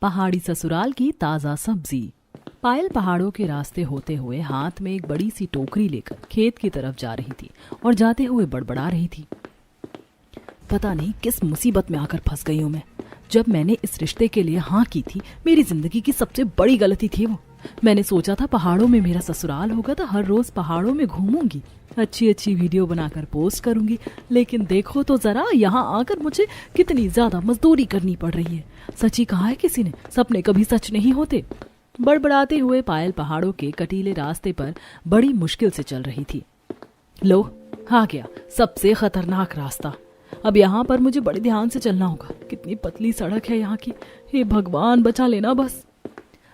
पहाड़ी ससुराल की ताज़ा सब्जी। पायल पहाड़ों के रास्ते होते हुए हाथ में एक बड़ी सी टोकरी लेकर खेत की तरफ जा रही थी और जाते हुए बड़बड़ा रही थी। पता नहीं किस मुसीबत में आकर फंस गई हूँ मैं। जब मैंने इस रिश्ते के लिए हाँ की थी, मेरी जिंदगी की सबसे बड़ी गलती थी वो। मैंने सोचा था पहाड़ों में मेरा ससुराल होगा तो हर रोज पहाड़ों में घूमूंगी, अच्छी अच्छी वीडियो बनाकर पोस्ट करूंगी, लेकिन देखो तो जरा यहाँ आकर मुझे कितनी ज्यादा मजदूरी करनी पड़ रही है। सच ही कहा है किसी ने, सपने कभी सच नहीं होते। बड़बड़ाते हुए पायल पहाड़ों के कटीले रास्ते पर बड़ी मुश्किल से चल रही थी। लो, आ गया सबसे खतरनाक रास्ता। अब यहाँ पर मुझे बड़े ध्यान से चलना होगा। कितनी पतली सड़क है यहाँ की, हे भगवान बचा लेना बस।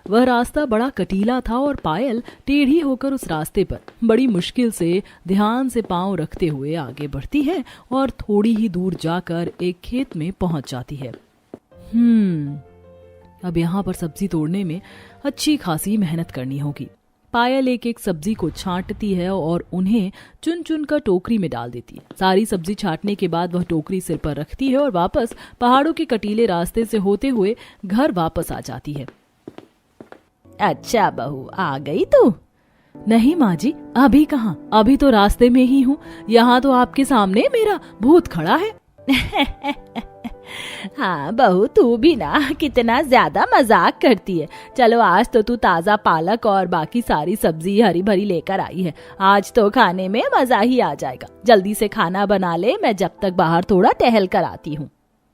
वह रास्ता बड़ा कटीला था और पायल टेढ़ी होकर उस रास्ते पर बड़ी मुश्किल से ध्यान से पांव रखते हुए आगे बढ़ती है और थोड़ी ही दूर जाकर एक खेत में पहुंच जाती है। अब यहाँ पर सब्जी तोड़ने में अच्छी खासी मेहनत करनी होगी। पायल एक एक सब्जी को छांटती है और उन्हें चुन चुन कर टोकरी में डाल देती है। सारी सब्जी छांटने के बाद वह टोकरी सिर पर रखती है और वापस पहाड़ों के कटीले रास्ते से होते हुए घर वापस आ जाती है। अच्छा बहू, आ गई तू? नहीं माँ जी, अभी कहाँ, अभी तो रास्ते में ही हूँ। यहाँ तो आपके सामने मेरा भूत खड़ा है। हाँ बहू, तू भी ना कितना ज्यादा मजाक करती है। चलो आज तो तू ताजा पालक और बाकी सारी सब्जी हरी भरी लेकर आई है। आज तो खाने में मजा ही आ जाएगा। जल्दी से खाना बना ले, मैं जब तक बाहर थोड़ा टहल कर आती हूँ।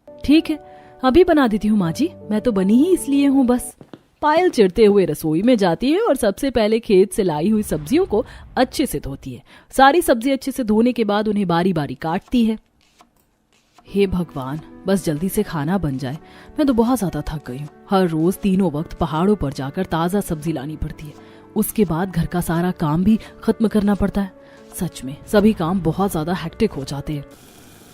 ठीक है, अभी बना देती हूँ माँ जी, मैं तो बनी ही इसलिए हूँ बस। पायल चिढ़ते हुए रसोई में जाती है और सबसे पहले खेत से लाई हुई सब्जियों को अच्छे से धोती है। सारी सब्जी अच्छे से धोने के बाद उन्हें बारी बारी काटती है। हे भगवान, बस जल्दी से खाना बन जाए। मैं तो बहुत ज्यादा थक गई हूँ। हर रोज तीनों वक्त पहाड़ों पर जाकर ताजा सब्जी लानी पड़ती है। उसके बाद घर का सारा काम भी खत्म करना पड़ता है। सच में सभी काम बहुत ज्यादा हेक्टिक हो जाते हैं।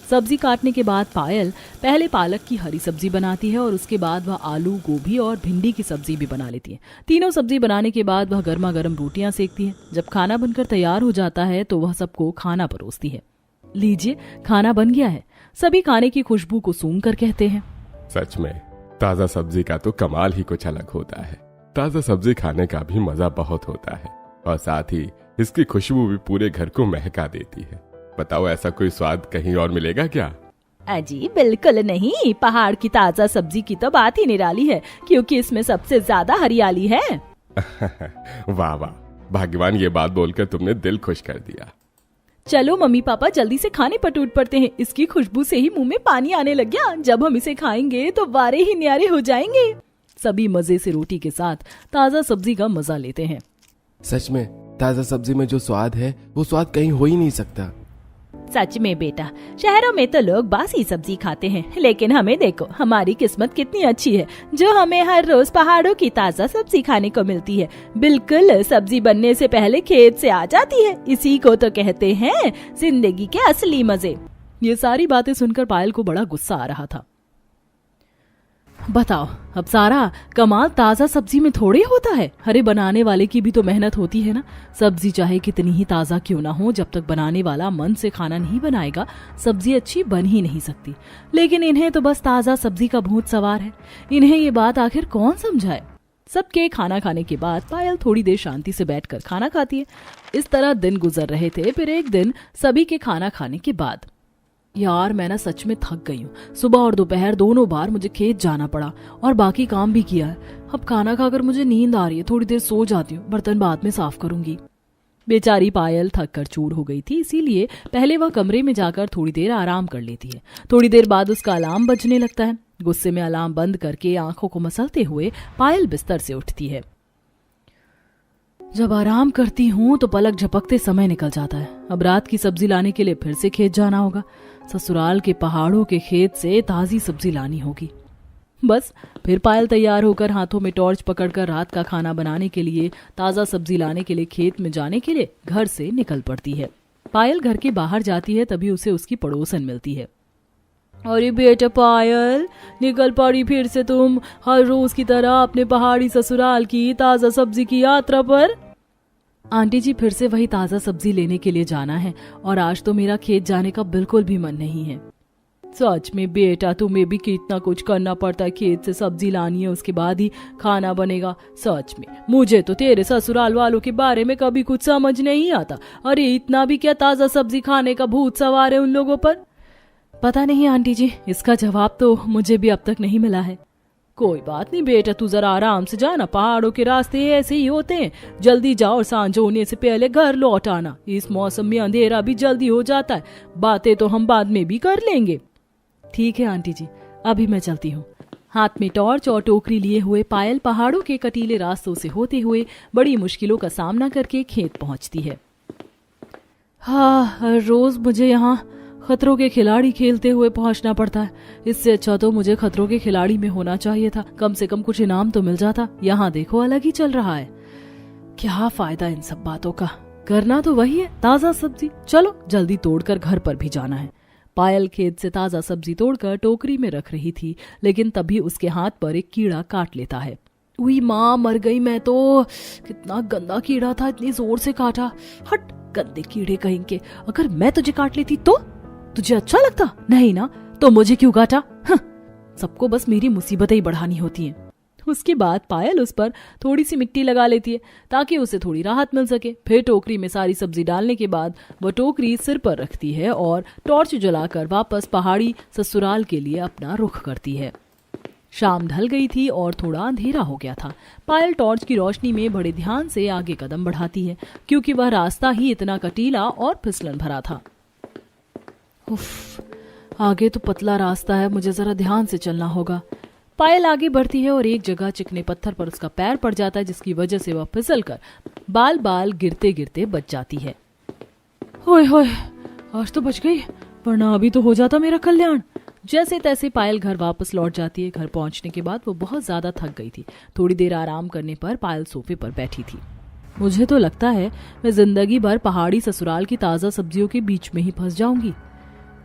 सब्जी काटने के बाद पायल पहले पालक की हरी सब्जी बनाती है और उसके बाद वह आलू, गोभी और भिंडी की सब्जी भी बना लेती है। तीनों सब्जी बनाने के बाद वह गर्मा गर्म रोटियां सेकती है। जब खाना बनकर तैयार हो जाता है तो वह सबको खाना परोसती है। लीजिए, खाना बन गया है। सभी खाने की खुशबू को सूंघ कर कहते हैं, सच में ताजा सब्जी का तो कमाल ही कुछ अलग होता है। ताजा सब्जी खाने का भी मजा बहुत होता है और साथ ही इसकी खुशबू भी पूरे घर को महका देती है। बताओ, ऐसा कोई स्वाद कहीं और मिलेगा क्या? अजी बिल्कुल नहीं, पहाड़ की ताजा सब्जी की तो बात ही निराली है, क्योंकि इसमें सबसे ज्यादा हरियाली है। वाह वाह, भाग्यवान, ये बात बोलकर तुमने दिल खुश कर दिया। चलो मम्मी पापा, जल्दी से खाने पर टूट पड़ते हैं। इसकी खुशबू से ही मुंह में पानी आने लग गया। जब हम इसे खाएंगे तो वारे ही न्यारे हो जाएंगे। सभी मजे से रोटी के साथ ताजा सब्जी का मजा लेते हैं। सच में ताजा सब्जी में जो स्वाद है वो स्वाद कहीं हो ही नहीं सकता। सच में बेटा, शहरों में तो लोग बासी सब्जी खाते हैं, लेकिन हमें देखो, हमारी किस्मत कितनी अच्छी है जो हमें हर रोज पहाड़ों की ताजा सब्जी खाने को मिलती है। बिल्कुल सब्जी बनने से पहले खेत से आ जाती है। इसी को तो कहते हैं जिंदगी के असली मजे। ये सारी बातें सुनकर पायल को बड़ा गुस्सा आ रहा था। बताओ, अब सारा कमाल ताजा सब्जी में थोड़ी होता है। हरे बनाने वाले की भी तो मेहनत होती है ना। सब्जी चाहे कितनी ही ताजा क्यों ना हो, जब तक बनाने वाला मन से खाना नहीं बनाएगा, सब्जी अच्छी बन ही नहीं सकती। लेकिन इन्हें तो बस ताजा सब्जी का भूत सवार है। इन्हें ये बात आखिर कौन समझाए। सबके खाना खाने के बाद पायल थोड़ी देर शांति से बैठकर खाना खाती है। इस तरह दिन गुजर रहे थे। फिर एक दिन सभी के खाना खाने के बाद, यार मैं ना सच में थक गई हूँ। सुबह और दोपहर दोनों बार मुझे खेत जाना पड़ा और बाकी काम भी किया है। अब खाना खाकर मुझे नींद आ रही है, थोड़ी देर सो जाती हूँ, बर्तन बाद में साफ करूंगी। बेचारी पायल थक कर चूर हो गई थी, इसीलिए पहले वह कमरे में जाकर थोड़ी देर आराम कर लेती है। थोड़ी देर बाद उसका अलार्म बजने लगता है। गुस्से में अलार्म बंद करके आंखों को मसलते हुए पायल बिस्तर से उठती है। जब आराम करती हूँ तो पलक झपकते समय निकल जाता है। अब रात की सब्जी लाने के लिए फिर से खेत जाना होगा। ससुराल के पहाड़ों के खेत से ताजी सब्जी लानी होगी। बस फिर पायल तैयार होकर हाथों में टॉर्च पकड़कर रात का खाना बनाने के लिए, ताजा सब्जी लाने के लिए खेत में जाने के लिए घर से निकल पड़ती है। पायल घर के बाहर जाती है, तभी उसे उसकी पड़ोसन मिलती है। अरे बेटा पायल, निकल पड़ी फिर से तुम हर रोज की तरह अपने पहाड़ी ससुराल की ताजा सब्जी की यात्रा पर। आंटी जी, फिर से वही ताजा सब्जी लेने के लिए जाना है और आज तो मेरा खेत जाने का बिल्कुल भी मन नहीं है। सच में बेटा, तुम्हें भी कितना कुछ करना पड़ता है। खेत से सब्जी लानी है, उसके बाद ही खाना बनेगा। सच में मुझे तो तेरे ससुराल वालों के बारे में कभी कुछ समझ नहीं आता। अरे इतना भी क्या ताजा सब्जी खाने का भूत सवार है उन लोगों पर? पता नहीं आंटी जी, इसका जवाब तो मुझे भी अब तक नहीं मिला है। कोई बात नहीं बेटा, तू जरा आराम से जाना, पहाड़ों के रास्ते ऐसे ही होते हैं। जल्दी जाओ और सांझ होने से पहले घर लौट आना। इस मौसम में अंधेरा भी जल्दी हो जाता है। बातें तो हम बाद में भी कर लेंगे। ठीक है आंटी जी, अभी मैं चलती हूँ। हाथ में टॉर्च और टोकरी लिए हुए पायल पहाड़ों के कटीले रास्तों से होते हुए बड़ी मुश्किलों का सामना करके खेत पहुंचती है। हाँ, हर रोज मुझे यहाँ खतरों के खिलाड़ी खेलते हुए पहुंचना पड़ता है। इससे अच्छा तो मुझे खतरों के खिलाड़ी में होना चाहिए था। कम से कम कुछ इनाम तो मिल जाता। यहाँ देखो अलग ही चल रहा है। क्या फायदा इन सब बातों का, करना तो वही है, ताजा सब्जी। चलो जल्दी तोड़कर घर पर भी जाना है। पायल खेत से ताजा सब्जी तोड़कर टोकरी में रख रही थी, लेकिन तभी उसके हाथ पर एक कीड़ा काट लेता है। उई माँ, मर गई मैं तो। कितना गंदा कीड़ा था, इतनी जोर से काटा। हट गंदे कीड़े कहीं के, अगर मैं तुझे काट लेती तो तुझे अच्छा लगता? नहीं ना, तो मुझे क्यों काटा? सबको बस मेरी मुसीबतें ही बढ़ानी होती हैं। उसके बाद पायल उस पर थोड़ी सी मिट्टी लगा लेती है ताकि उसे थोड़ी राहत मिल सके। फिर टोकरी में सारी सब्जी डालने के बाद वह टोकरी सिर पर रखती है और टॉर्च जलाकर वापस पहाड़ी ससुराल के लिए अपना रुख करती है। शाम ढल गई थी और थोड़ा अंधेरा हो गया था। पायल टॉर्च की रोशनी में बड़े ध्यान से आगे कदम बढ़ाती है, क्योंकि वह रास्ता ही इतना कटीला और फिसलन भरा था। उफ, आगे तो पतला रास्ता है, मुझे जरा ध्यान से चलना होगा। पायल आगे बढ़ती है और एक जगह चिकने पत्थर पर उसका पैर पड़ जाता है, जिसकी वजह से वह फिसलकर बाल बाल गिरते गिरते बच जाती है। होए होए, आज तो बच गई, वरना अभी तो हो जाता मेरा कल्याण। जैसे तैसे पायल घर वापस लौट जाती है। घर पहुंचने के बाद वो बहुत ज्यादा थक गई थी। थोड़ी देर आराम करने पर पायल सोफे पर बैठी थी। मुझे तो लगता है मैं जिंदगी भर पहाड़ी ससुराल की ताजा सब्जियों के बीच में ही फंस जाऊंगी।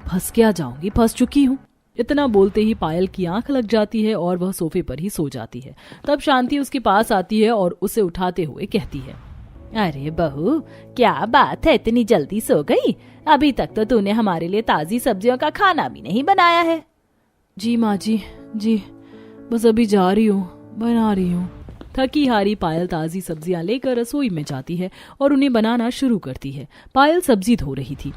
फंस क्या जाऊंगी, फंस चुकी हूँ। इतना बोलते ही पायल की आंख लग जाती है और वह सोफे पर ही सो जाती है। तब शांति उसके पास आती है और उसे उठाते हुए कहती है, अरे बहू, क्या बात है, इतनी जल्दी सो गई? अभी तक तो तूने हमारे लिए ताजी सब्जियों का खाना भी नहीं बनाया है। जी माँ जी, बस अभी जा रही हूँ, बना रही हूँ। थकी हारी पायल ताजी सब्जियां लेकर रसोई में जाती है और उन्हें बनाना शुरू करती है। पायल सब्जी धो रही थी।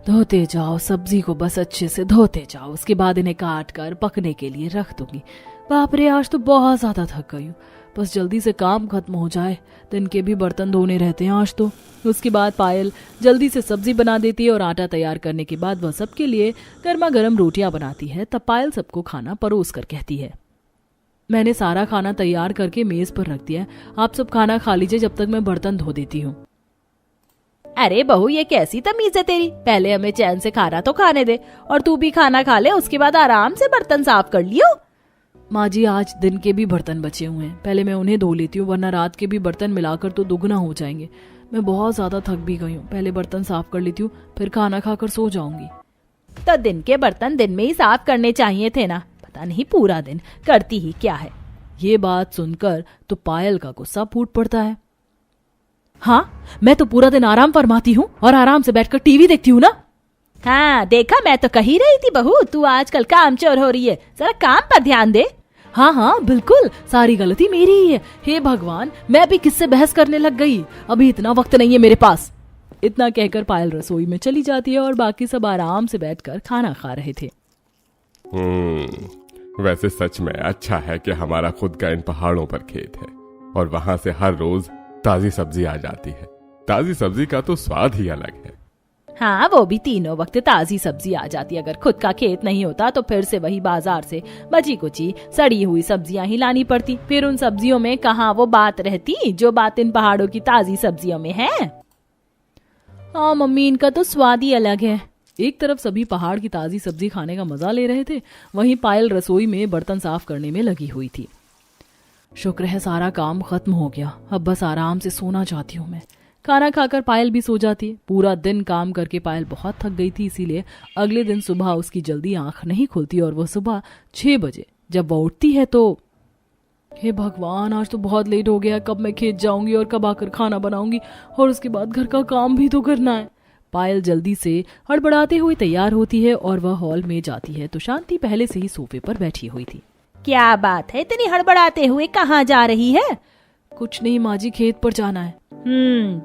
धोते जाओ सब्जी को, बस अच्छे से धोते जाओ, उसके बाद इन्हें काट कर पकने के लिए रख दूंगी। बाप रे, आज तो बहुत ज्यादा थक गई हूँ, बस जल्दी से काम खत्म हो जाए, दिन के भी बर्तन धोने रहते हैं आज तो। उसके बाद पायल जल्दी से सब्जी बना देती है और आटा तैयार करने के बाद वह सबके लिए गर्मा गर्म रोटियां बनाती है। तब पायल सबको खाना परोस कर कहती है, मैंने सारा खाना तैयार करके मेज पर रख दिया है, आप सब खाना खा लीजिए जब तक मैं बर्तन धो देती हूँ। अरे बहू, ये कैसी तमीज है तेरी? पहले हमें चैन से खाना तो खाने दे, और तू भी खाना खा ले, उसके बाद आराम से बर्तन साफ कर लियो। माँ जी, आज दिन के भी बर्तन बचे हुए हैं, पहले मैं उन्हें धो लेती हूँ, वरना रात के भी बर्तन मिलाकर तो दुगना हो जाएंगे। मैं बहुत ज्यादा थक भी गई हूँ, पहले बर्तन साफ कर लेती हूँ, फिर खाना खाकर सो जाऊंगी। तो दिन के बर्तन दिन में ही साफ करने चाहिए थे ना, पता नहीं पूरा दिन करती ही क्या है। ये बात सुनकर तो पायल का गुस्सा फूट पड़ता है। हाँ, मैं तो पूरा दिन आराम फरमाती हूँ और आराम से बैठकर टीवी देखती हूँ ना। हाँ देखा, मैं तो कही रही थी बहू, तू आजकल कामचोर हो रही है, जरा काम पर ध्यान दे। हाँ बिल्कुल, सारी गलती मेरी ही है। हे भगवान, मैं भी किससे बहस करने लग गई, अभी इतना वक्त नहीं है मेरे पास। इतना कहकर पायल रसोई में चली जाती है और बाकी सब आराम से बैठकर खाना खा रहे थे। वैसे सच में अच्छा है कि हमारा खुद का इन पहाड़ों पर खेत है और वहां से हर रोज ताजी सब्जी आ जाती है। ताजी सब्जी का तो स्वाद ही अलग है। हाँ, वो भी तीनों वक्त ताजी सब्जी आ जाती। अगर खुद का खेत नहीं होता तो फिर से वही बाजार से बची कुची सड़ी हुई सब्जियां ही लानी पड़ती। फिर उन सब्जियों में कहाँ वो बात रहती जो बात इन पहाड़ों की ताजी सब्जियों में है। हाँ मम्मी, इनका तो स्वाद ही अलग है। एक तरफ सभी पहाड़ की ताजी सब्जी खाने का मजा ले रहे थे, वहीं पायल रसोई में बर्तन साफ करने में लगी हुई थी। शुक्र है सारा काम खत्म हो गया, अब बस आराम से सोना चाहती हूँ मैं। खाना खाकर पायल भी सो जाती है। पूरा दिन काम करके पायल बहुत थक गई थी, इसीलिए अगले दिन सुबह उसकी जल्दी आंख नहीं खुलती और वह सुबह 6 बजे जब वह उठती है तो हे भगवान, आज तो बहुत लेट हो गया, कब मैं खेत जाऊंगी और कब आकर खाना बनाऊंगी और उसके बाद घर का काम भी तो करना है। पायल जल्दी से हड़बड़ाते हुए तैयार होती है और वह हॉल में जाती है तो शांति पहले से ही सोफे पर बैठी हुई थी। क्या बात है, इतनी हड़बड़ाते हुए कहाँ जा रही है? कुछ नहीं माँ जी, खेत पर जाना है।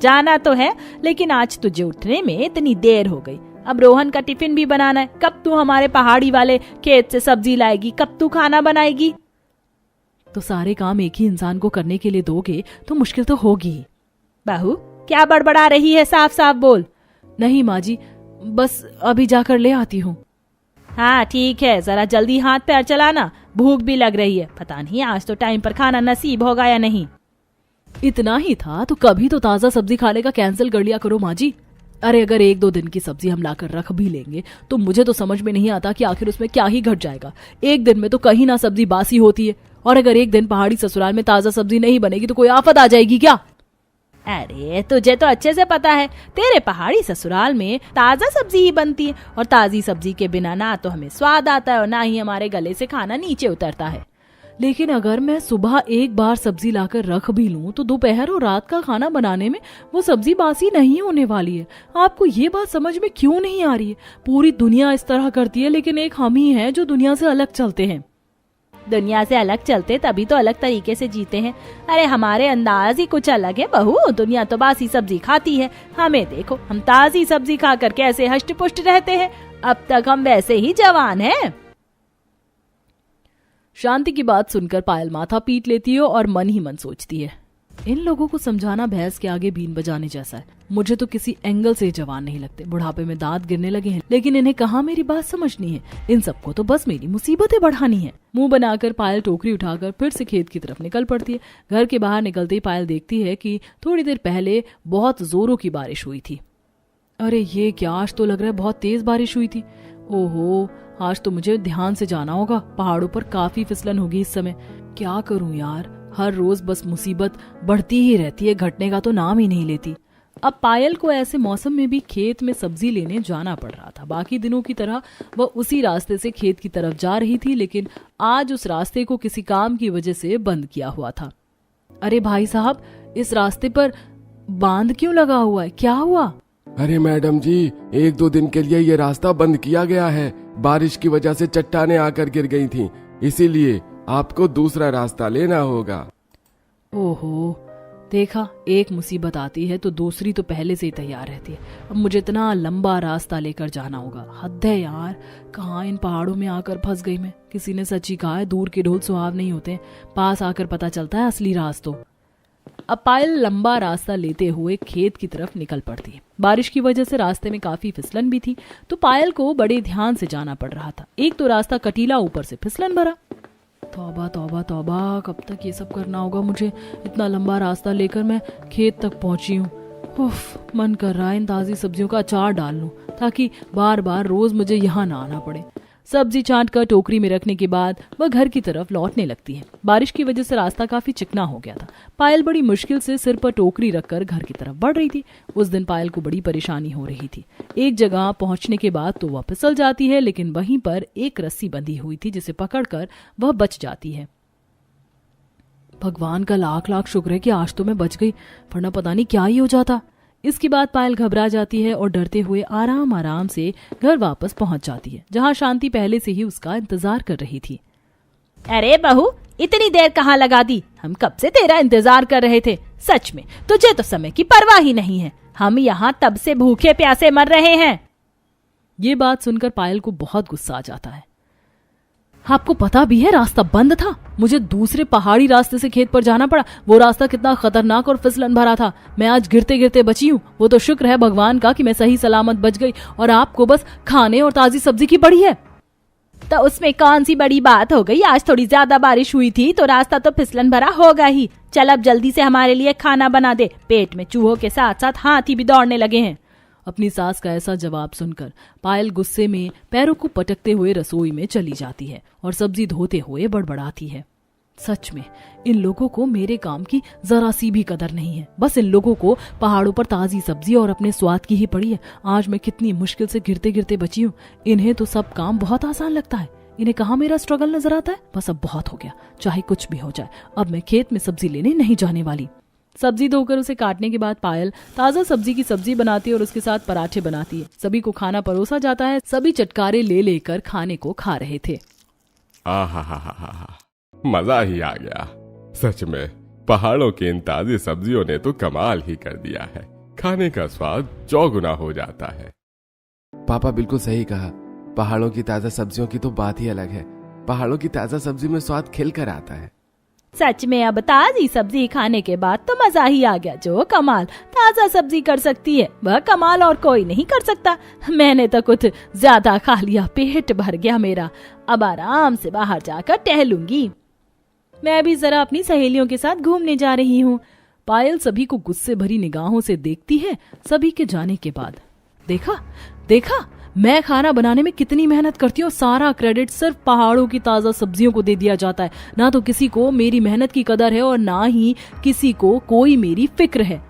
जाना तो है, लेकिन आज तुझे उठने में इतनी देर हो गई। अब रोहन का टिफिन भी बनाना है। कब तू हमारे पहाड़ी वाले खेत से सब्जी लाएगी? कब तू खाना बनाएगी? तो सारे काम एक ही इंसान को करने के लिए दोगे तो मुश्किल तो होगी। बहू, क्या बड़बड़ा रही है? साफ साफ बोल। नहीं माँ जी, बस अभी जाकर ले आती हूँ। हाँ ठीक है, जरा जल्दी हाथ पैर चलाना, भूख भी लग रही है। पता नहीं आज तो टाइम पर खाना नसीब होगा या नहीं। इतना ही था तो कभी तो ताजा सब्जी खाने का कैंसिल कर लिया करो माँ जी। अरे अगर 1-2 दिन की सब्जी हम लाकर रख भी लेंगे तो मुझे तो समझ में नहीं आता कि आखिर उसमें क्या ही घट जाएगा। एक दिन में तो कहीं ना सब्जी बासी होती है, और अगर एक दिन पहाड़ी ससुराल में ताजा सब्जी नहीं बनेगी तो कोई आफत आ जाएगी क्या? अरे तुझे तो अच्छे से पता है, तेरे पहाड़ी ससुराल में ताजा सब्जी ही बनती है, और ताजी सब्जी के बिना ना तो हमें स्वाद आता है और ना ही हमारे गले से खाना नीचे उतरता है। लेकिन अगर मैं सुबह एक बार सब्जी लाकर रख भी लूं तो दोपहर और रात का खाना बनाने में वो सब्जी बासी नहीं होने वाली है। आपको ये बात समझ में क्यों नहीं आ रही है? पूरी दुनिया इस तरह करती है, लेकिन एक हम ही हैं जो दुनिया से अलग चलते हैं। दुनिया से अलग चलते तभी तो अलग तरीके से जीते हैं। अरे हमारे अंदाज ही कुछ अलग है बहू। दुनिया तो बासी सब्जी खाती है, हमें देखो, हम ताजी सब्जी खाकर कैसे हष्ट पुष्ट रहते हैं। अब तक हम वैसे ही जवान हैं। शांति की बात सुनकर पायल माथा पीट लेती है और मन ही मन सोचती है, इन लोगों को समझाना भैंस के आगे बीन बजाने जैसा है। मुझे तो किसी एंगल से जवान नहीं लगते। बुढ़ापे में दांत गिरने लगे हैं, लेकिन इन्हें कहाँ मेरी बात समझनी है। इन सबको तो बस मेरी मुसीबतें बढ़ानी है। मुंह बनाकर पायल टोकरी उठाकर फिर से खेत की तरफ निकल पड़ती है। घर के बाहर निकलते ही पायल देखती है कि थोड़ी देर पहले बहुत जोरों की बारिश हुई थी। अरे ये क्या, आज तो लग रहा है बहुत तेज बारिश हुई थी। ओहो, आज तो मुझे ध्यान से जाना होगा। पहाड़ों पर काफी फिसलन होगी इस समय। क्या करूं यार, हर रोज बस मुसीबत बढ़ती ही रहती है, घटने का तो नाम ही नहीं लेती। अब पायल को ऐसे मौसम में भी खेत में सब्जी लेने जाना पड़ रहा था। बाकी दिनों की तरह वह उसी रास्ते से खेत की तरफ जा रही थी, लेकिन आज उस रास्ते को किसी काम की वजह से बंद किया हुआ था। अरे भाई साहब, इस रास्ते पर बांध क्यों लगा हुआ है? क्या हुआ? अरे मैडम जी, 1-2 दिन के लिए ये रास्ता बंद किया गया है। बारिश की वजह से चट्टानें आकर गिर गई थीं, इसीलिए आपको दूसरा रास्ता लेना होगा। ओहो, देखा, एक मुसीबत आती है तो दूसरी तो पहले से ही तैयार रहती है। अब मुझे इतना लंबा रास्ता लेकर जाना होगा। हद है यार, कहाँ इन पहाड़ों में आकर फंस गई मैं। किसी ने सच ही कहा है, दूर के ढोल सुहाव नहीं होते, पास आकर पता चलता है असली राज तो। अब पायल लंबा रास्ता लेते हुए खेत की तरफ निकल पड़ती है। बारिश की वजह से रास्ते में काफी फिसलन भी थी, तो पायल को बड़े ध्यान से जाना पड़ रहा था। एक तो रास्ता कटीला, ऊपर से फिसलन भरा। तौबा तौबा तौबा, कब तक ये सब करना होगा मुझे? इतना लंबा रास्ता लेकर मैं खेत तक पहुंची हूँ। उफ, मन कर रहा है इन ताजी सब्जियों का अचार डाल लूं, ताकि बार बार रोज मुझे यहाँ ना आना पड़े। सब्जी छांट कर टोकरी में रखने के बाद वह घर की तरफ लौटने लगती है। बारिश की वजह से रास्ता काफी चिकना हो गया था। पायल बड़ी मुश्किल से सिर पर टोकरी रखकर घर की तरफ बढ़ रही थी। उस दिन पायल को बड़ी परेशानी हो रही थी। एक जगह पहुंचने के बाद तो वह फिसल जाती है, लेकिन वहीं पर एक रस्सी बंधी हुई थी जिसे पकड़कर वह बच जाती है। भगवान का लाख लाख शुक्र है कि आज तो मैं बच गई, वरना पता नहीं क्या ही हो जाता। इसके बाद पायल घबरा जाती है और डरते हुए आराम आराम से घर वापस पहुंच जाती है, जहां शांति पहले से ही उसका इंतजार कर रही थी। अरे बहू, इतनी देर कहाँ लगा दी? हम कब से तेरा इंतजार कर रहे थे। सच में तुझे तो समय की परवाह ही नहीं है। हम यहाँ तब से भूखे प्यासे मर रहे हैं। ये बात सुनकर पायल को बहुत गुस्सा आ जाता है। आपको पता भी है रास्ता बंद था, मुझे दूसरे पहाड़ी रास्ते से खेत पर जाना पड़ा। वो रास्ता कितना खतरनाक और फिसलन भरा था। मैं आज गिरते गिरते बची हूँ। वो तो शुक्र है भगवान का कि मैं सही सलामत बच गई, और आपको बस खाने और ताजी सब्जी की पड़ी है। तो उसमें कौन सी बड़ी बात हो गई? आज थोड़ी ज्यादा बारिश हुई थी तो रास्ता तो फिसलन भरा होगा ही। चल अब जल्दी से हमारे लिए खाना बना दे, पेट में चूहों के साथ साथ हाथी भी दौड़ने लगे हैं। अपनी सास का ऐसा जवाब सुनकर पायल गुस्से में पैरों को पटकते हुए रसोई में चली जाती है और सब्जी धोते हुए बड़बड़ाती है। सच में इन लोगों को मेरे काम की जरा सी भी कदर नहीं है। बस इन लोगों को पहाड़ों पर ताजी सब्जी और अपने स्वाद की ही पड़ी है। आज मैं कितनी मुश्किल से गिरते गिरते बची हूँ। इन्हें तो सब काम बहुत आसान लगता है। इन्हें कहाँ मेरा स्ट्रगल नजर आता है। बस अब बहुत हो गया, चाहे कुछ भी हो जाए, अब मैं खेत में सब्जी लेने नहीं जाने वाली। सब्जी धोकर उसे काटने के बाद पायल ताजा सब्जी की सब्जी बनाती है और उसके साथ पराठे बनाती है। सभी को खाना परोसा जाता है। सभी चटकारे ले लेकर खाने को खा रहे थे। आहा, मजा ही आ गया। सच में पहाड़ों की इन ताजी सब्जियों ने तो कमाल ही कर दिया है। खाने का स्वाद चौगुना हो जाता है। पापा बिल्कुल सही कहा। पहाड़ों की ताजा सब्जियों की तो बात ही अलग है। पहाड़ों की ताजा सब्जी में स्वाद खिल कर आता है। सच में अब ताजी सब्जी खाने के बाद तो मजा ही आ गया। जो कमाल ताजा सब्जी कर सकती है वह कमाल और कोई नहीं कर सकता। मैंने तो कुछ ज्यादा खा लिया, पेट भर गया मेरा। अब आराम से बाहर जाकर टहलूंगी। मैं भी जरा अपनी सहेलियों के साथ घूमने जा रही हूँ। पायल सभी को गुस्से भरी निगाहों से देखती है। सभी के जाने के बाद देखा मैं खाना बनाने में कितनी मेहनत करती हूँ। सारा क्रेडिट सिर्फ पहाड़ों की ताजा सब्जियों को दे दिया जाता है। ना तो किसी को मेरी मेहनत की कदर है और ना ही किसी को कोई मेरी फिक्र है।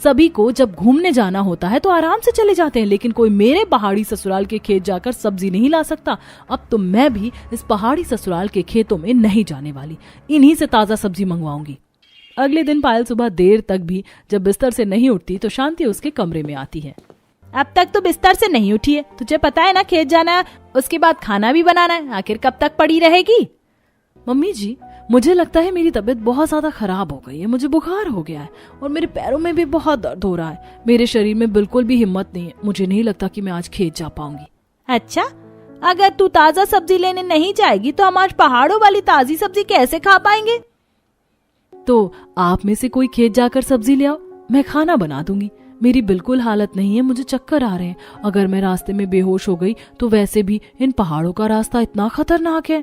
सभी को जब घूमने जाना होता है तो आराम से चले जाते हैं, लेकिन कोई मेरे पहाड़ी ससुराल के खेत जाकर सब्जी नहीं ला सकता। अब तो मैं भी इस पहाड़ी ससुराल के खेतों में नहीं जाने वाली। इन्हीं से ताजा सब्जी मंगवाऊंगी। अगले दिन पायल सुबह देर तक भी जब बिस्तर से नहीं उठती तो शांति उसके कमरे में आती है। अब तक तो बिस्तर से नहीं उठी है। तुझे पता है ना खेत जाना है, उसके बाद खाना भी बनाना है। आखिर कब तक पड़ी रहेगी? मम्मी जी, मुझे लगता है मेरी तबीयत बहुत ज्यादा खराब हो गई है। मुझे बुखार हो गया है और मेरे पैरों में भी बहुत दर्द हो रहा है। मेरे शरीर में बिल्कुल भी हिम्मत नहीं है। मुझे नहीं लगता कि मैं आज खेत जा पाऊंगी। अच्छा, अगर तू ताजा सब्जी लेने नहीं जाएगी तो हम आज पहाड़ों वाली ताजी सब्जी कैसे खा पाएंगे? तो आप में से कोई खेत जाकर सब्जी ले आओ, मैं खाना बना दूंगी। मेरी बिल्कुल हालत नहीं है, मुझे चक्कर आ रहे हैं। अगर मैं रास्ते में बेहोश हो गई तो वैसे भी इन पहाड़ों का रास्ता इतना खतरनाक है।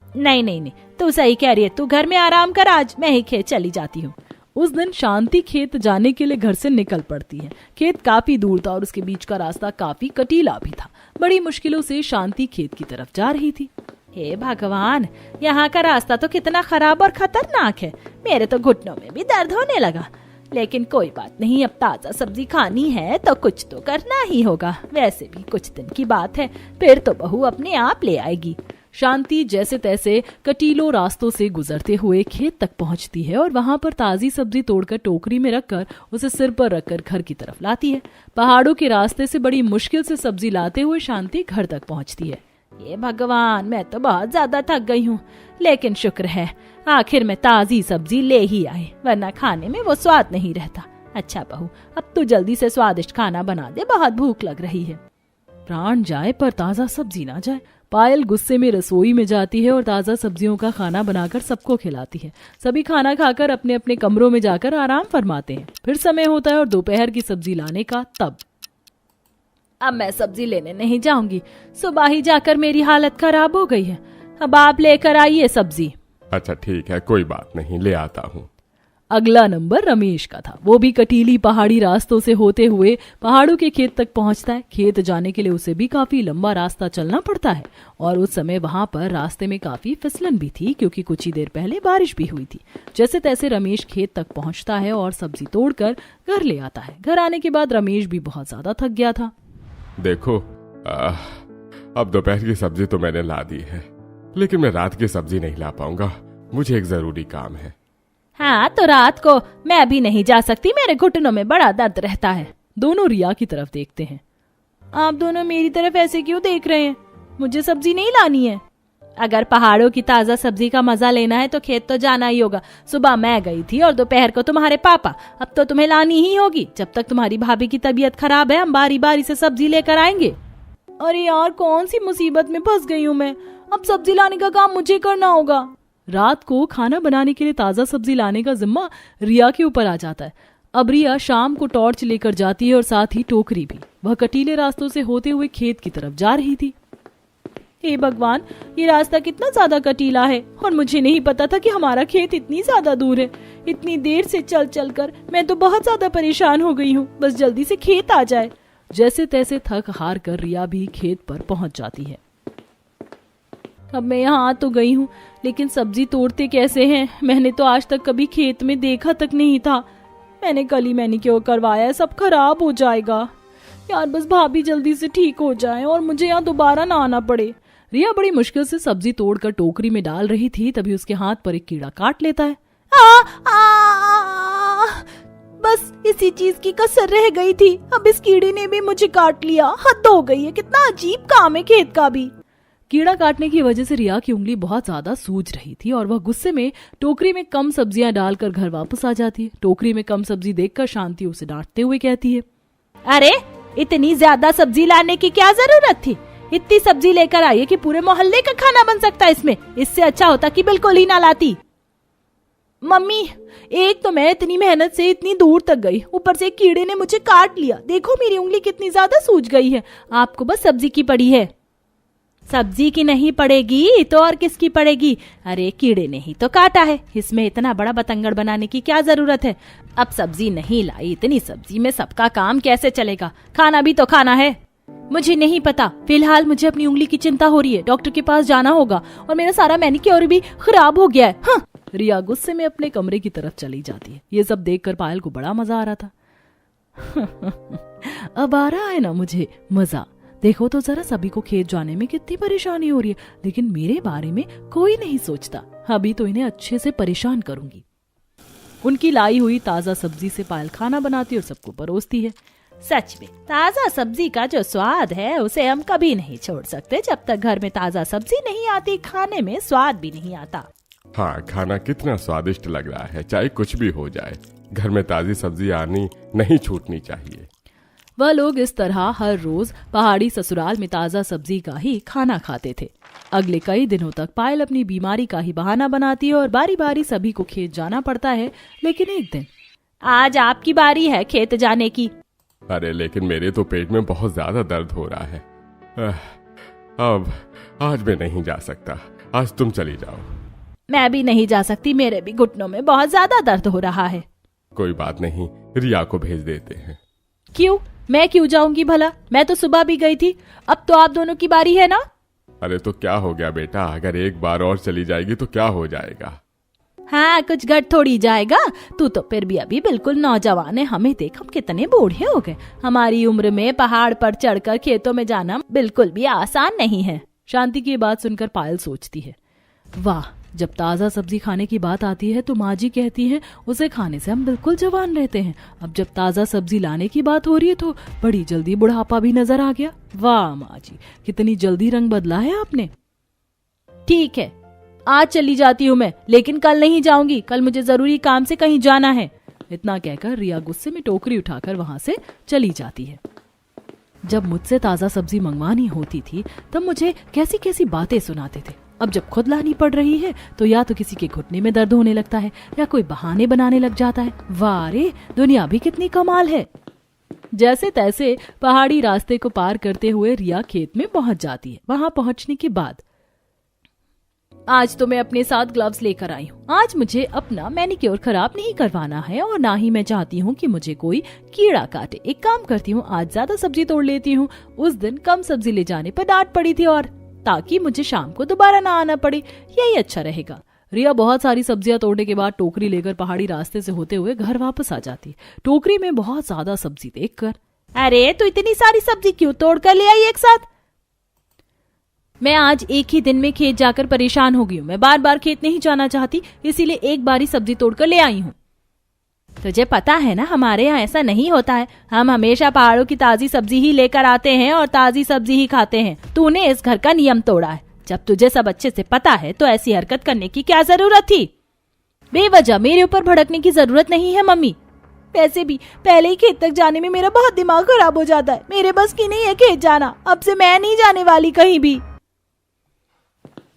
नहीं, तू सही कह रही है। तू घर में आराम कर, आज मैं ही खेत चली जाती हूँ। उस दिन शांति खेत जाने के लिए घर से निकल पड़ती है। खेत काफी दूर था और उसके बीच का रास्ता काफी कटीला भी था। बड़ी मुश्किलों से शांति खेत की तरफ जा रही थी। हे भगवान, यहाँ का रास्ता तो कितना खराब और खतरनाक है। मेरे तो घुटनों में भी दर्द होने लगा। लेकिन कोई बात नहीं, अब ताजा सब्जी खानी है तो कुछ तो करना ही होगा। वैसे भी कुछ दिन की बात है, फिर तो बहू अपने आप ले आएगी। शांति जैसे तैसे कटीलों रास्तों से गुजरते हुए खेत तक पहुंचती है और वहां पर ताजी सब्जी तोड़कर टोकरी में रखकर उसे सिर पर रखकर घर की तरफ लाती है। पहाड़ों के रास्ते से बड़ी मुश्किल से सब्जी लाते हुए शांति घर तक पहुंचती है। ये भगवान, मैं तो बहुत ज्यादा थक गई हूँ, लेकिन शुक्र है आखिर में ताजी सब्जी ले ही आए, वरना खाने में वो स्वाद नहीं रहता। अच्छा बहू, अब तू जल्दी से स्वादिष्ट खाना बना दे, बहुत भूख लग रही है। प्राण जाए पर ताजा सब्जी ना जाए। पायल गुस्से में रसोई में जाती है और ताजा सब्जियों का खाना बनाकर सबको खिलाती है। सभी खाना खाकर अपने अपने कमरों में जाकर आराम फरमाते हैं। फिर समय होता है और दोपहर की सब्जी लाने का। तब अब मैं सब्जी लेने नहीं जाऊंगी, सुबह ही जाकर मेरी हालत खराब हो गई है। अब आप लेकर आइए सब्जी। अच्छा ठीक है, कोई बात नहीं, ले आता हूँ। अगला नंबर रमेश का था। वो भी कटीली पहाड़ी रास्तों से होते हुए पहाड़ों के खेत तक पहुंचता है। खेत जाने के लिए उसे भी काफी लंबा रास्ता चलना पड़ता है और उस समय वहां पर रास्ते में काफी फिसलन भी थी, क्योंकि कुछ ही देर पहले बारिश भी हुई थी। जैसे तैसे रमेश खेत तक पहुंचता है और सब्जी तोड़कर घर ले आता है। घर आने के बाद रमेश भी बहुत ज्यादा थक गया था। देखो, अब दोपहर की सब्जी तो मैंने ला दी है, लेकिन मैं रात की सब्जी नहीं ला पाऊंगा। मुझे एक जरूरी काम है। हाँ, तो रात को मैं अभी नहीं जा सकती, मेरे घुटनों में बड़ा दर्द रहता है। दोनों रिया की तरफ देखते हैं। आप दोनों मेरी तरफ ऐसे क्यों देख रहे हैं? मुझे सब्जी नहीं लानी है। अगर पहाड़ों की ताजा सब्जी का मजा लेना है तो खेत तो जाना ही होगा। सुबह मैं गई थी और दोपहर को तुम्हारे पापा, अब तो तुम्हें लानी ही होगी। जब तक तुम्हारी भाभी की तबीयत खराब है हम बारी बारी से सब्जी लेकर आएंगे। अरे यार, कौन सी मुसीबत में फंस गई हूँ मैं। अब सब्जी लाने का काम मुझे करना होगा। रात को खाना बनाने के लिए ताजा सब्जी लाने का जिम्मा रिया के ऊपर आ जाता है। अब रिया शाम को टॉर्च लेकर जाती है और साथ ही टोकरी भी। वह कटीले रास्तों से होते हुए खेत की तरफ जा रही थी। हे भगवान, ये रास्ता कितना ज्यादा कटीला है और मुझे नहीं पता था कि हमारा खेत इतनी ज्यादा दूर है। इतनी देर से चल चल कर मैं तो बहुत ज्यादा परेशान हो गई हूँ। बस जल्दी से खेत आ जाए। जैसे तैसे थक हार कर रिया भी खेत पर पहुंच जाती है। अब मैं यहाँ आ तो गई हूँ, लेकिन सब्जी तोड़ते कैसे हैं? मैंने तो आज तक कभी खेत में देखा तक नहीं था। मैंने कल ही मैनिक्योर करवाया है, सब खराब हो जाएगा। यार बस भाभी जल्दी से ठीक हो जाए और मुझे यहाँ दोबारा ना आना पड़े। रिया बड़ी मुश्किल से सब्जी तोड़कर टोकरी में डाल रही थी, तभी उसके हाथ पर एक कीड़ा काट लेता है। इसी चीज की कसर रह गई थी, अब इस कीड़े ने भी मुझे काट लिया। हद हो गई है, कितना अजीब काम है खेत का भी। कीड़ा काटने की वजह से रिया की उंगली बहुत ज्यादा सूज रही थी और वह गुस्से में टोकरी में कम सब्जियां डालकर घर वापस आ जाती है। टोकरी में कम सब्जी देखकर शांति उसे डांटते हुए कहती है, अरे इतनी ज्यादा सब्जी लाने की क्या जरूरत थी? इतनी सब्जी लेकर आई है कि पूरे मोहल्ले का खाना बन सकता है इसमें। इससे अच्छा होता कि बिल्कुल ही ना लाती। मम्मी, एक तो मैं इतनी मेहनत से इतनी दूर तक गई, ऊपर से कीड़े ने मुझे काट लिया। देखो मेरी उंगली कितनी ज्यादा सूज गई है। आपको बस सब्जी की पड़ी है। सब्जी की नहीं पड़ेगी तो और किसकी पड़ेगी? अरे कीड़े ने ही तो काटा है, इसमें इतना बड़ा बतंगड़ बनाने की क्या जरूरत है? अब सब्जी नहीं लाई, इतनी सब्जी में सबका काम कैसे चलेगा? खाना भी तो खाना है। मुझे नहीं पता, फिलहाल मुझे अपनी उंगली की चिंता हो रही है। डॉक्टर के पास जाना होगा और मेरा सारा मैनिक्योर भी खराब हो गया है। हाँ। रिया गुस्से में अपने कमरे की तरफ चली जाती है। ये सब देखकर पायल को बड़ा मजा आ रहा था। अब आ रहा है ना मुझे मजा। देखो तो जरा, सभी को खेत जाने में कितनी परेशानी हो रही है, लेकिन मेरे बारे में कोई नहीं सोचता। अभी तो इन्हें अच्छे से परेशान करूंगी। उनकी लाई हुई ताजा सब्जी से पायल खाना बनाती और सबको परोसती है। सच में ताजा सब्जी का जो स्वाद है उसे हम कभी नहीं छोड़ सकते। जब तक घर में ताजा सब्जी नहीं आती, खाने में स्वाद भी नहीं आता। हाँ, खाना कितना स्वादिष्ट लग रहा है। चाहे कुछ भी हो जाए, घर में ताजी सब्जी आनी नहीं छूटनी चाहिए। वह लोग इस तरह हर रोज पहाड़ी ससुराल में ताजा सब्जी का ही खाना खाते थे। अगले कई दिनों तक पायल अपनी बीमारी का ही बहाना बनाती है और बारी बारी सभी को खेत जाना पड़ता है। लेकिन एक दिन, आज आपकी बारी है खेत जाने की। अरे लेकिन मेरे तो पेट में बहुत ज्यादा दर्द हो रहा है। अब आज मैं नहीं जा सकता, आज तुम चली जाओ। मैं भी नहीं जा सकती, मेरे भी घुटनों में बहुत ज्यादा दर्द हो रहा है। कोई बात नहीं, रिया को भेज देते हैं। क्यों? मैं क्यों जाऊंगी भला? मैं तो सुबह भी गई थी। अब तो आप दोनों की बारी है ना। अरे तो क्या हो गया बेटा, अगर एक बार और चली जाएगी तो क्या हो जाएगा? हाँ, कुछ घट थोड़ी जाएगा। तू तो फिर भी अभी बिल्कुल नौजवान है। हमें देख, हम कितने बूढ़े हो गए। हमारी उम्र में पहाड़ पर चढ़कर खेतों में जाना बिल्कुल भी आसान नहीं है। शांति की बात सुनकर पायल सोचती है, वाह, जब ताजा सब्जी खाने की बात आती है तो माँ जी कहती हैं उसे खाने से हम बिल्कुल जवान रहते हैं। अब जब ताजा सब्जी लाने की बात हो रही है तो बड़ी जल्दी बुढ़ापा भी नजर आ गया। वाह माँ जी, कितनी जल्दी रंग बदला है आपने। ठीक है, आज चली जाती हूँ मैं, लेकिन कल नहीं जाऊंगी। कल मुझे जरूरी काम से कहीं जाना है। इतना कहकर रिया गुस्से में टोकरी उठाकर वहां से चली जाती है। जब मुझसे ताजा सब्जी मंगवानी होती थी तब मुझे कैसी कैसी बातें सुनाते थे। अब जब खुद लानी पड़ रही है तो या तो किसी के घुटने में दर्द होने लगता है या कोई बहाने बनाने लग जाता है। वाह रे, दुनिया भी कितनी कमाल है। जैसे तैसे पहाड़ी रास्ते को पार करते हुए रिया खेत में पहुंच जाती है। वहां पहुंचने के बाद, आज तो मैं अपने साथ ग्लव्स लेकर आई हूँ। आज मुझे अपना मैनिक्योर खराब नहीं करवाना है और ना ही मैं चाहती हूँ कि मुझे कोई कीड़ा काटे। एक काम करती हूँ, आज ज्यादा सब्जी तोड़ लेती हूँ। उस दिन कम सब्जी ले जाने पर डांट पड़ी थी, और ताकि मुझे शाम को दोबारा ना आना पड़े, यही अच्छा रहेगा। रिया बहुत सारी सब्जियां तोड़ने के बाद टोकरी लेकर पहाड़ी रास्ते से होते हुए घर वापस आ जाती। टोकरी में बहुत ज्यादा सब्जी देखकर, अरे तो इतनी सारी सब्जी क्यों तोड़ कर ले आई एक साथ? मैं आज एक ही दिन में खेत जाकर परेशान हो गई हूँ। मैं बार बार खेत नहीं जाना चाहती, इसीलिए एक बार ही सब्जी तोड़कर ले आई हूँ। तुझे पता है ना, हमारे यहाँ ऐसा नहीं होता है। हम हमेशा पहाड़ों की ताजी सब्जी ही लेकर आते हैं और ताजी सब्जी ही खाते हैं। तूने इस घर का नियम तोड़ा है। जब तुझे सब अच्छे से पता है तो ऐसी हरकत करने की क्या जरूरत थी? बेवजह मेरे ऊपर भड़कने की जरूरत नहीं है मम्मी। वैसे भी पहले ही खेत तक जाने में मेरा बहुत दिमाग खराब हो जाता है। मेरे बस की नहीं है खेत जाना। अब से मैं नहीं जाने वाली कहीं भी।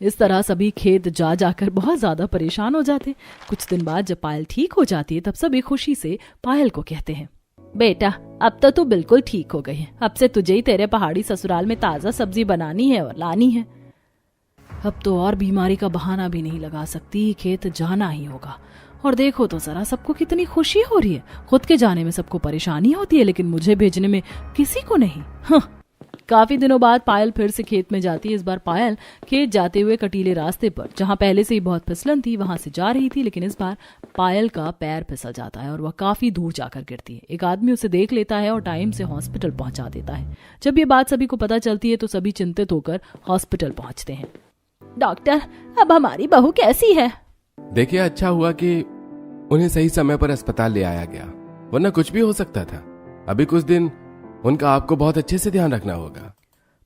इस तरह सभी खेत जा जाकर बहुत ज्यादा परेशान हो जाते। कुछ दिन बाद जब पायल ठीक हो जाती है तब सभी खुशी से पायल को कहते हैं, बेटा अब तो तू बिल्कुल ठीक हो गई है। अब से तुझे ही तेरे पहाड़ी ससुराल में ताजा सब्जी बनानी है और लानी है। अब तो और बीमारी का बहाना भी नहीं लगा सकती, खेत जाना ही होगा। और देखो तो जरा, सबको कितनी खुशी हो रही है। खुद के जाने में सबको परेशानी होती है, लेकिन मुझे भेजने में किसी को नहीं। हाँ। काफी दिनों बाद पायल फिर से खेत में जाती है। इस बार पायल खेत जाते हुए कटीले रास्ते पर, जहां पहले से ही बहुत फिसलन थी, वहां से जा रही थी। लेकिन इस बार पायल का पैर फिसल जाता है और वह काफी दूर जाकर गिरती है। एक आदमी उसे देख लेता है और टाइम से हॉस्पिटल पहुंचा देता है। जब ये बात सभी को पता चलती है तो सभी चिंतित होकर हॉस्पिटल पहुंचते हैं। डॉक्टर, अब हमारी बहू कैसी है? देखिए, अच्छा हुआ कि उन्हें सही समय पर अस्पताल ले आया गया। वरना कुछ भी हो सकता था। अभी कुछ दिन उनका आपको बहुत अच्छे से ध्यान रखना होगा।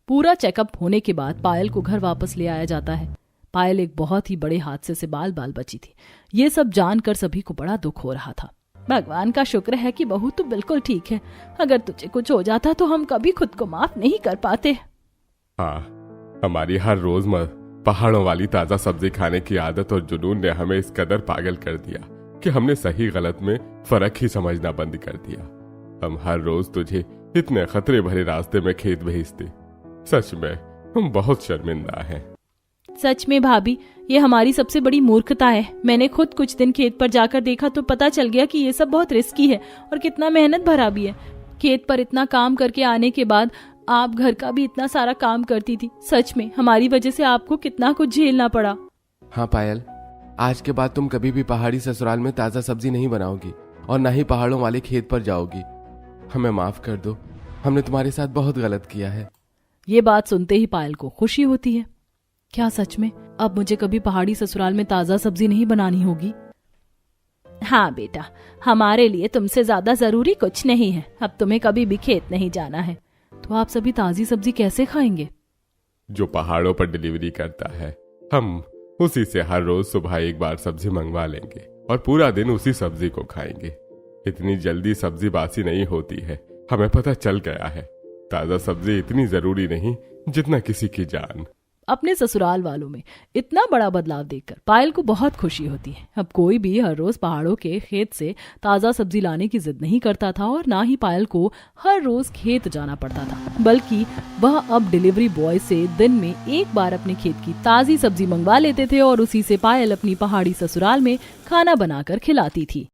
पूरा चेकअप होने के बाद पायल को घर वापस ले आया जाता है। पायल एक बहुत ही बड़े हादसे से बाल बाल बची थी। ये सब जानकर सभी को बड़ा दुख हो रहा था। भगवान का शुक्र है कि बहू तो बिल्कुल ठीक है। अगर तुझे कुछ हो जाता तो हम कभी खुद को माफ नहीं कर पाते। हाँ, हमारी हर रोज पहाड़ों वाली ताजा सब्जी खाने की आदत और जुनून ने हमें इस कदर पागल कर दिया कि हमने सही गलत में फर्क ही समझना बंद कर दिया। हम हर रोज तुझे इतने खतरे भरे रास्ते में खेत भेजते। सच में हम बहुत शर्मिंदा हैं। सच में भाभी, ये हमारी सबसे बड़ी मूर्खता है। मैंने खुद कुछ दिन खेत पर जाकर देखा तो पता चल गया कि ये सब बहुत रिस्की है और कितना मेहनत भरा भी है। खेत पर इतना काम करके आने के बाद आप घर का भी इतना सारा काम करती थी। सच में हमारी वजह से आपको कितना कुछ झेलना पड़ा। हाँ पायल, आज के बाद तुम कभी भी पहाड़ी ससुराल में ताजा सब्जी नहीं बनाओगी और ना ही पहाड़ों वाले खेत पर जाओगी। हमें माफ कर दो, हमने तुम्हारे साथ बहुत गलत किया है। ये बात सुनते ही पायल को खुशी होती है। क्या सच में अब मुझे कभी पहाड़ी ससुराल में ताजा सब्जी नहीं बनानी होगी? हाँ बेटा, हमारे लिए तुमसे ज्यादा जरूरी कुछ नहीं है। अब तुम्हें कभी भी खेत नहीं जाना है। तो आप सभी ताजी सब्जी कैसे खाएंगे? जो पहाड़ों पर डिलीवरी करता है, हम उसी से हर रोज सुबह एक बार सब्जी मंगवा लेंगे और पूरा दिन उसी सब्जी को खाएंगे। इतनी जल्दी सब्जी बासी नहीं होती है, हमें पता चल गया है। ताजा सब्जी इतनी जरूरी नहीं जितना किसी की जान। अपने ससुराल वालों में इतना बड़ा बदलाव देखकर पायल को बहुत खुशी होती है। अब कोई भी हर रोज पहाड़ों के खेत से ताजा सब्जी लाने की जिद नहीं करता था और ना ही पायल को हर रोज खेत जाना पड़ता था, बल्कि वह अब डिलीवरी बॉय से दिन में एक बार अपने खेत की ताजी सब्जी मंगवा लेते थे और उसी से पायल अपनी पहाड़ी ससुराल में खाना बनाकर खिलाती थी।